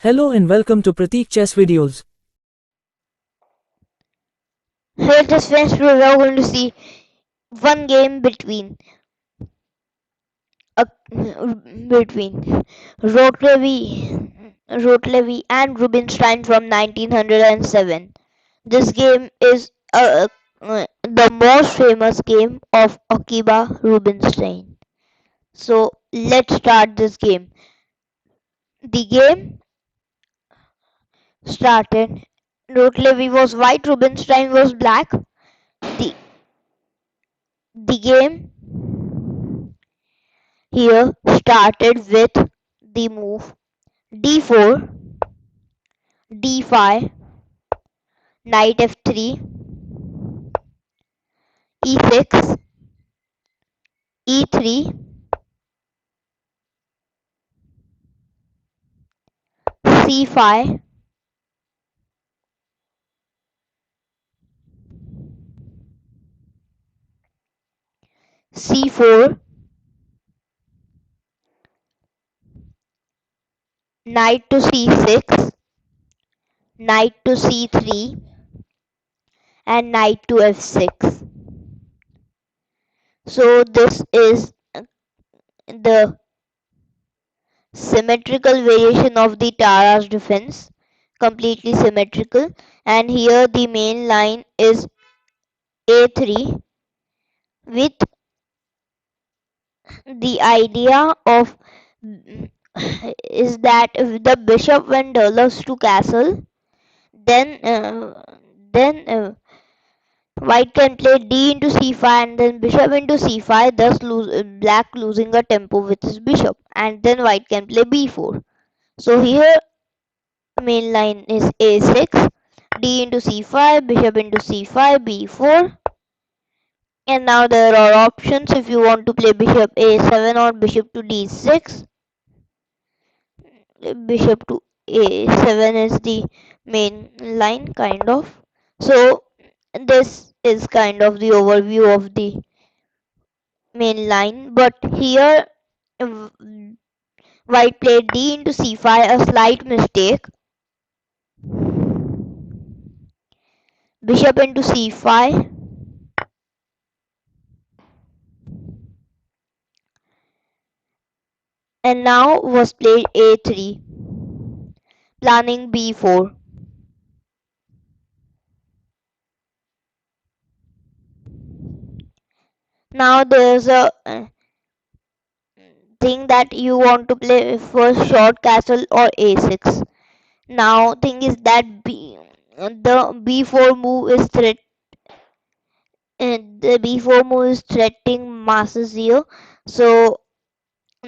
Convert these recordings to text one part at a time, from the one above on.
Hello and welcome to Pratik Chess Videos. Here this friends we are going to see one game uh, between Rotlewi and Rubinstein from 1907. This game is the most famous game of Akiba Rubinstein. So let's start this game. The game started. Rotlewi was white, Rubinstein was black. The the game here started with the move d4, d5, knight f3, e6, e3, c5, c4, knight to c6, knight to c3, and knight to f6. So this is the symmetrical variation of the Tara's defense, completely symmetrical. And here the main line is a3 with the idea of is that if the bishop when develops to castle, then white can play d into c5 and then bishop into c5, thus black losing a tempo with his bishop, and then white can play b4. So here main line is a6, d into c5, bishop into c5, b4. And now there are options if you want to play bishop a7 or bishop to d6. Bishop to a7 is the main line, kind of. So this is kind of the overview of the main line, but here white played d into c5, a slight mistake. Bishop into c5, and now was played a3, planning b4. Now there's a thing that you want to play first short castle or a6. Now thing is that the b4 move is the b4 move is threatening masses here, so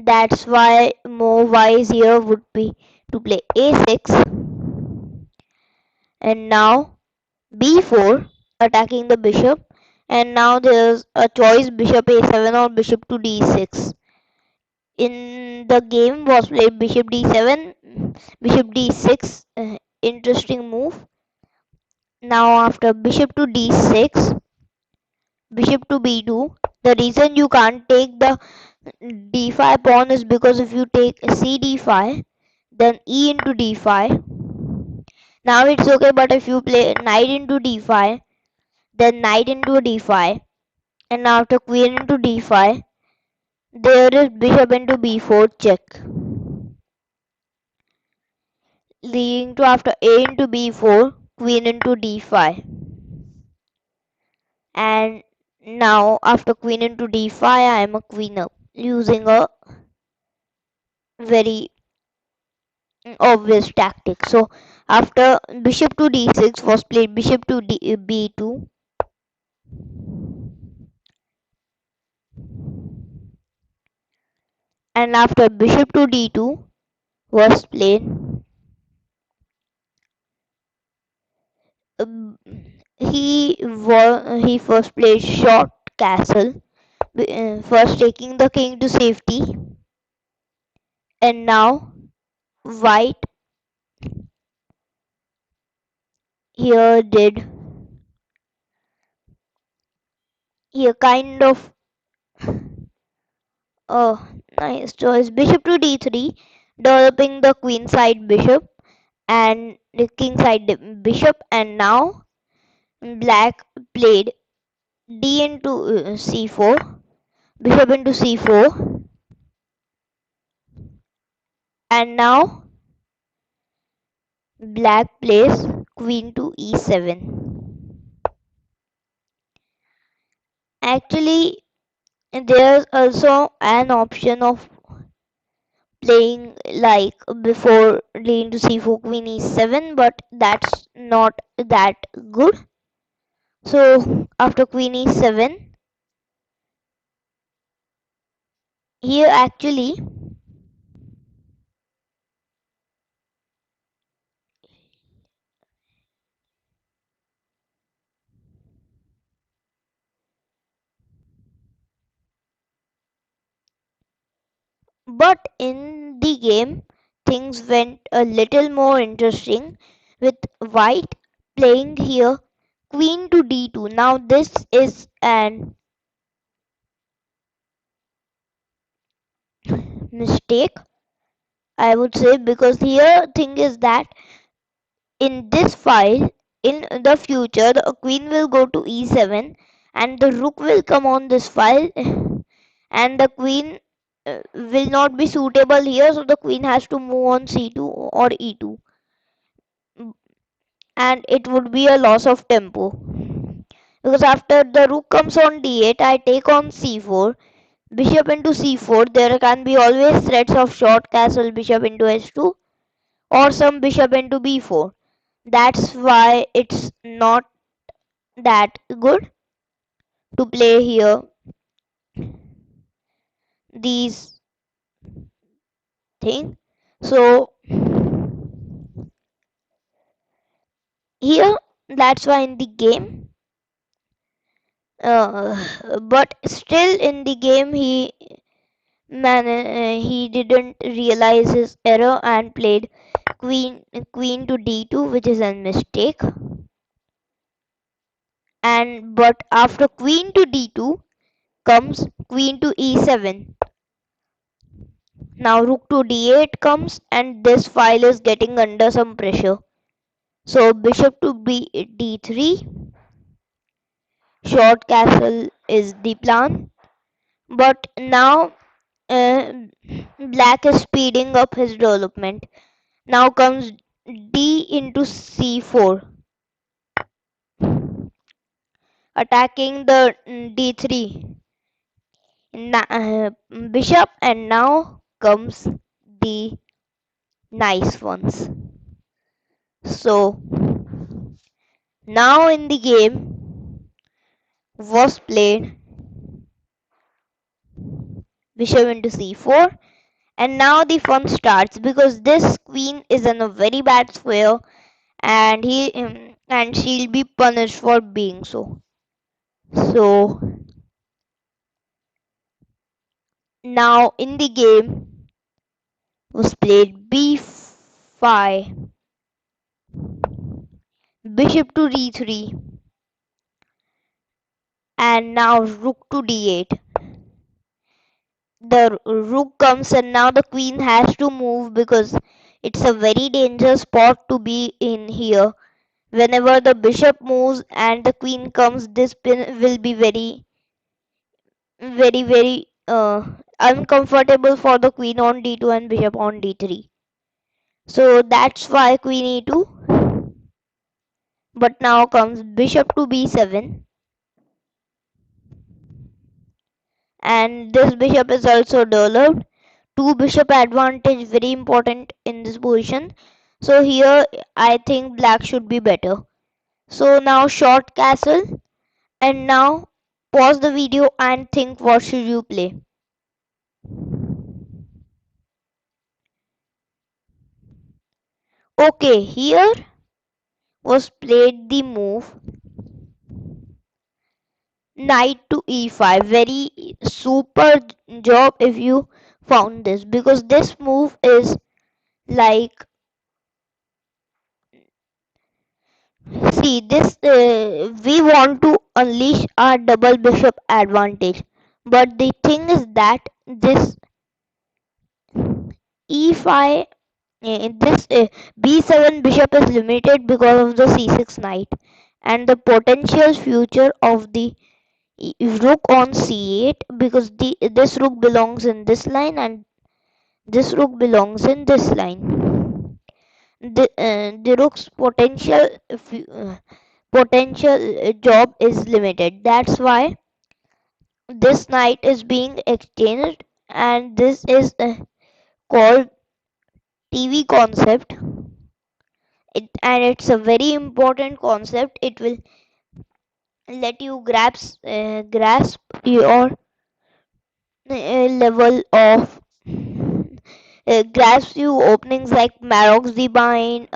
that's why more wise here would be to play a6, and now b4 attacking the bishop, and now there's a choice bishop a7 or bishop to d6. In the game was played bishop d7, bishop d6, interesting move. Now after bishop to d6, bishop to b2. The reason you can't take the d5 pawn is because if you take c d5, then e into d5. Now it's okay, but if you play knight into d5, then knight into d5, and after queen into d5, there is bishop into b4 check, leading to after a into b4, queen into d5. And now after queen into d5, I am a queen up using a very obvious tactic. So after bishop to d6 was played bishop to b2, and after bishop to d2 was played um, he first played short castle, first taking the king to safety, and now white here did here kind of oh nice choice, bishop to d3, developing the queen side bishop, and the king side bishop, and now black played d into c4, bishop into c4, and now black plays queen to e7. Actually, there's also an option of playing like before d into c4 queen e7, but that's not that good. So after queen e7, here actually, but in the game things went a little more interesting with white playing here queen to d2. Now this is an mistake, I would say, because here thing is that in this file in the future the queen will go to e7 and the rook will come on this file and the queen will not be suitable here, so the queen has to move on c2 or e2, and it would be a loss of tempo, because after the rook comes on d8 I take on c4, bishop into c4, there can be always threats of short castle bishop into h2 or some bishop into b4. That's why it's not that good to play here these things. So here that's why in the game, but still in the game he didn't realize his error and played queen to d2, which is a mistake. And but after queen to d2 comes queen to e7. Now rook to d8 comes and this file is getting under some pressure. So bishop to d3, short castle is the plan. But now uh, black is speeding up his development. Now comes d into c4, attacking the d3 bishop, and now comes the nice ones. So now in the game was played bishop into c4, and now the fun starts because this queen is in a very bad square and and she'll be punished for being so. So now in the game was played b5, bishop to d3, and now rook to d8. The rook comes and now the queen has to move because it's a very dangerous spot to be in here. Whenever the bishop moves and the queen comes, this pin will be very uncomfortable for the queen on d2 and bishop on d3. So that's why queen e2. But now comes bishop to b7, and this bishop is also developed. Two bishop advantage, very important in this position. So here I think black should be better. So now short castle, and now pause the video and think what should you play. Okay, here was played the move knight to e5. Very super job if you found this, because this move is like, see this, we want to unleash our double bishop advantage, but the thing is that this e5 in this b7 bishop is limited because of the c6 knight and the potential future of the rook on c8, because this rook belongs in this line and this rook belongs in this line. The rook's potential job is limited. That's why this knight is being exchanged, and this is called TV concept. And it's a very important concept. It will let you grasp your level of grasp you openings like Marok's Divine,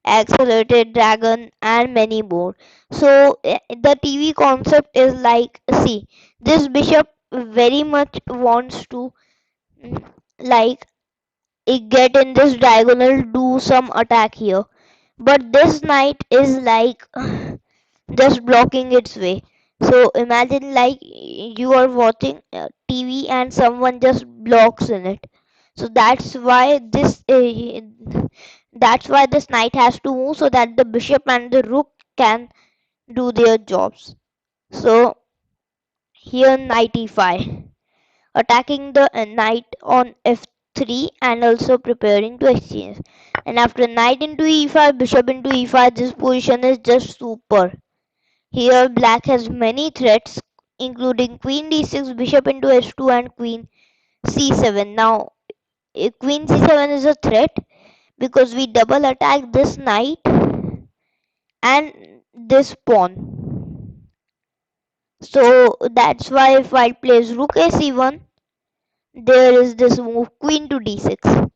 Accelerated Dragon, and many more. So the TV concept is like, see, this bishop very much wants to mm, like get in this diagonal, do some attack here, but this knight is like just blocking its way. So imagine like you are watching TV and someone just blocks in it. So that's why this knight has to move so that the bishop and the rook can do their jobs. So here knight e5, attacking the knight on f3 and also preparing to exchange. And after knight into e5, bishop into e5, this position is just super. Here black has many threats, including queen d6, bishop into h2, and queen c7. Now queen c7 is a threat because we double attack this knight and this pawn. So that's why if white plays rook a c1, there is this move queen to d6.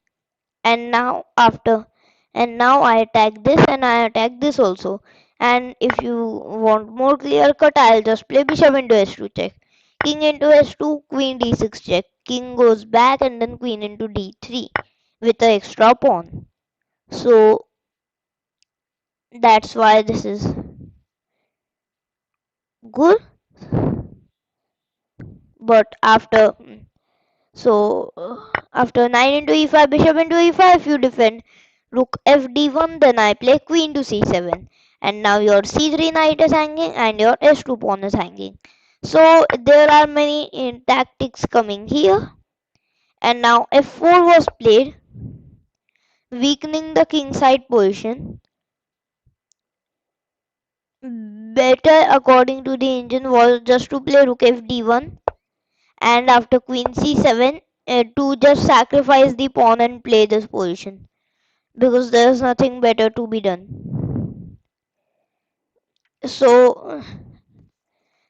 And now after, and now I attack this and I attack this also. And if you want more clear cut, I'll just play bishop into h2 check, king into h2, queen d6 check, king goes back, and then queen into d3 with the extra pawn. So that's why this is good. But so after knight into e5, bishop into e5, you defend rook fd1, then I play queen to c7, and now your c3 knight is hanging and your h2 pawn is hanging. So there are many tactics coming here. And now f4 was played, weakening the king side position. Better according to the engine was just to play rook fd1, and after queen c7 to just sacrifice the pawn and play this position, because there's nothing better to be done. So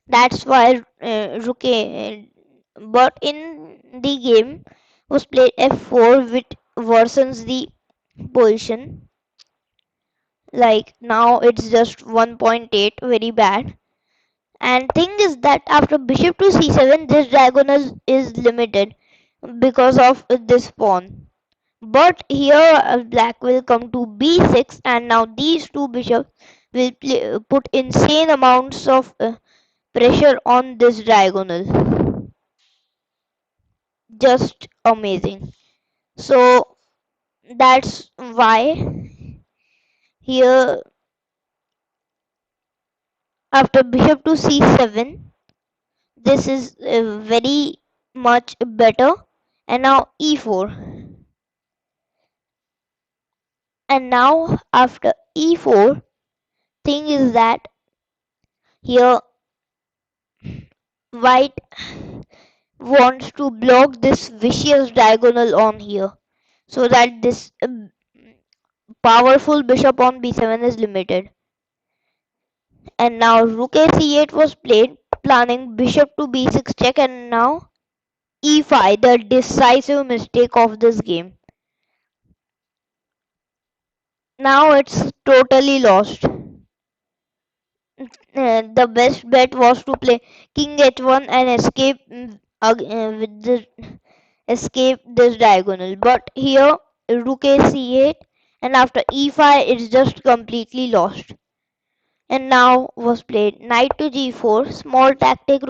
that's why rook but in the game was played f4, which worsens the position. Like now it's just 1.8, very bad. And thing is that after bishop to c7, this diagonal is limited because of this pawn. But here black will come to b6, and now these two bishops will put insane amounts of pressure on this diagonal. Just amazing. So that's why here after bishop to c7, this is very much better. And now e4. And now after e4, thing is that here white wants to block this vicious diagonal on here so that this powerful bishop on b7 is limited. And now rook a c8 was played, planning bishop to b6 check, and now e5, the decisive mistake of this game. Now it's totally lost. The best bet was to play king h1 and escape this diagonal. But here rook a c8, and after e5 it's just completely lost. And now was played knight to g4, small tactic,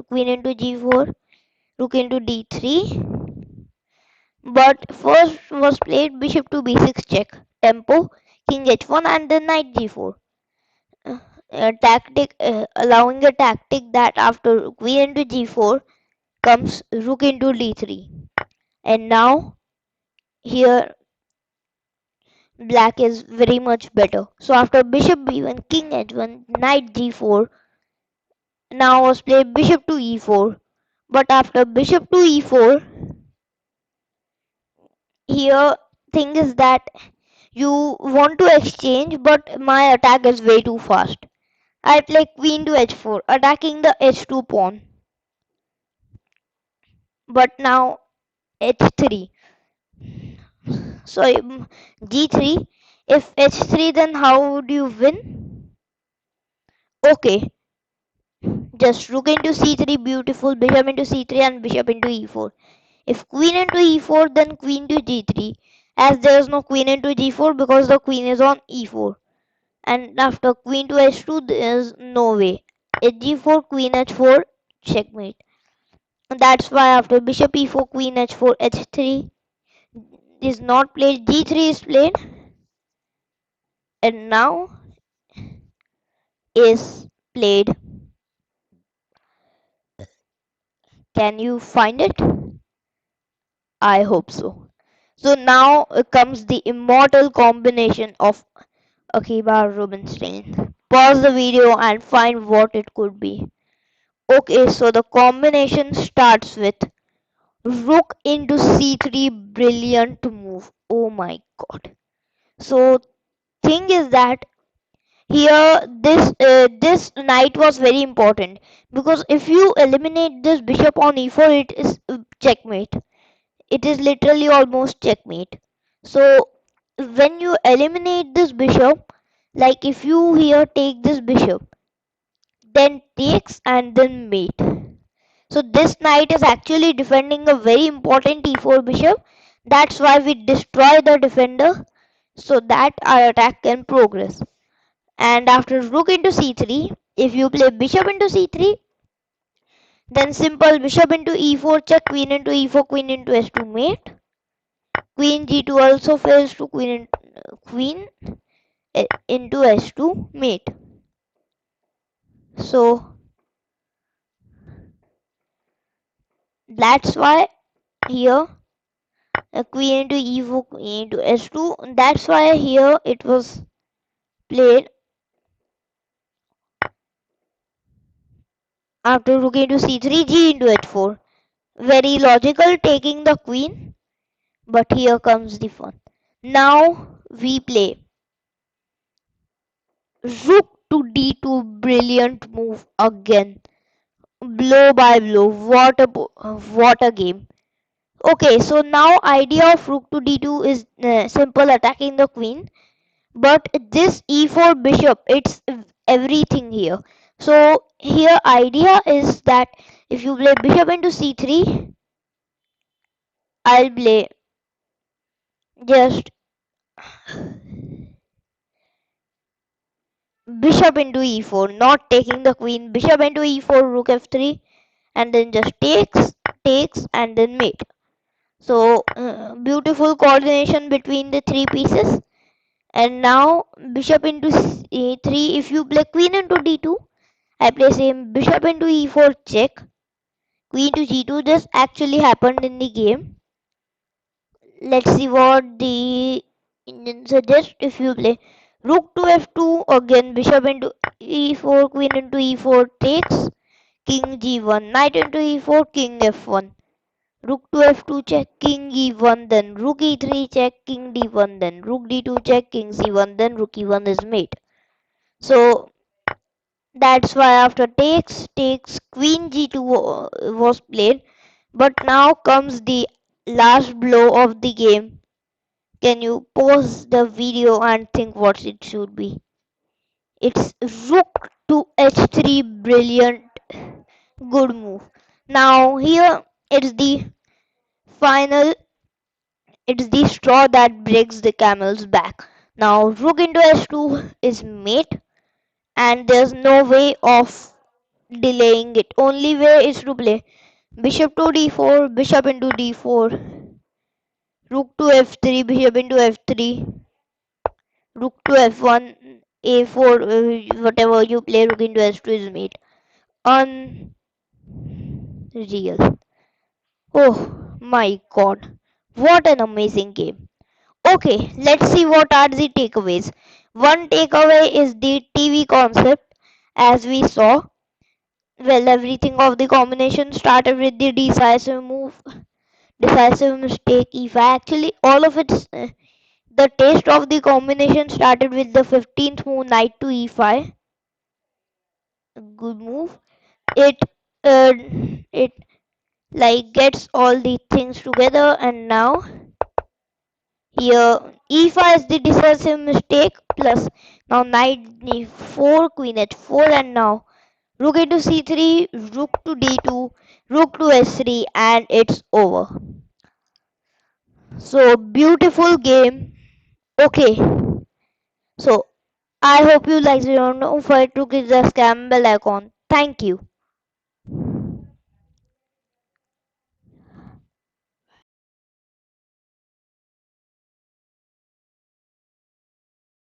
queen into g4, rook into d3, But first was played bishop to b6 check, tempo, king h1 and then knight g4. Tactic allowing a tactic that after queen into g4 comes rook into d3. And now here black is very much better. So after bishop b1, king h1, knight g4, now was played bishop to e4. But after bishop to e4, here thing is that you want to exchange, but my attack is way too fast. I play queen to h4, attacking the h2 pawn. But now h3. So g3. If h3, then how would you win? Okay, just rook into c3, beautiful. Bishop into c3 and bishop into e4. If queen into e4, then queen to g3. As there is no queen into g4 because the queen is on e4. And after queen to h2, there is no way. H4, queen h4, checkmate. That's why after bishop e4, queen h4, h3 is not played, g3 is played, and now is played. Can you find it? I hope so. So now comes the immortal combination of Akiba Rubinstein. Pause the video and find what it could be. Okay, so the combination starts with rook into c3, brilliant move. Oh my god. So thing is that here this knight was very important, because if you eliminate this bishop on e4, it is checkmate. It is literally almost checkmate. So when you eliminate this bishop, like if you here take this bishop, then takes and then mate. So this knight is actually defending a very important e4 bishop. That's why we destroy the defender so that our attack can progress. And after rook into c3, if you play bishop into c3, then simple bishop into e4 check, queen into e4, queen into s2 mate. Queen g2 also fails to queen into s2 mate. So that's why here queen into e4, queen into s2. That's why here it was played after rook into c3, g into h4. Very logical, taking the queen. But here comes the fun. Now we play rook to d2, brilliant move again. Blow by blow. What a game. Okay, so now idea of rook to d2 is simple, attacking the queen. But this e4 bishop, it's everything here. So here idea is that if you play bishop into c3, I'll play just bishop into e4, not taking the queen. Bishop into e4, rook f3, and then just takes, and then mate. So beautiful coordination between the three pieces. And now bishop into e3. If you play queen into d2, I play same bishop into e4 check. Queen to g2. This actually happened in the game. Let's see what the Indian suggests. If you play rook to f2, again bishop into e4, queen into e4 takes, king g1, knight into e4, king f1, rook to f2 check, king e1, then rook e3 check, king d1, then rook d2 check, king c1, then rook e1 is mate. So that's why after takes, queen g2 was played. But now comes the last blow of the game. Can you pause the video and think what it should be? It's rook to h3, brilliant, good move. Now here it's the final, it's the straw that breaks the camel's back. Now rook into h2 is mate, and there's no way of delaying it. Only way is to play bishop to d4, bishop into d4, Rook to f3, bishop into f3, rook to f1, a4, whatever you play, rook into s2 is mate. Unreal. Oh my god. What an amazing game. Okay, let's see what are the takeaways. One takeaway is the TV concept, as we saw. Well, everything of the combination started with the decisive move, decisive mistake. If actually all of it, the taste of the combination started with the 15th move, knight to e5. Good move. It, uh, it like gets all the things together, and now here e5 is the decisive mistake. Plus now knight e4, queen h4, and now rook into c3, rook to d2, rook to s3, and it's over. So beautiful game. Okay, so I hope you liked it. Don't forget to click the scam bell icon. Thank you.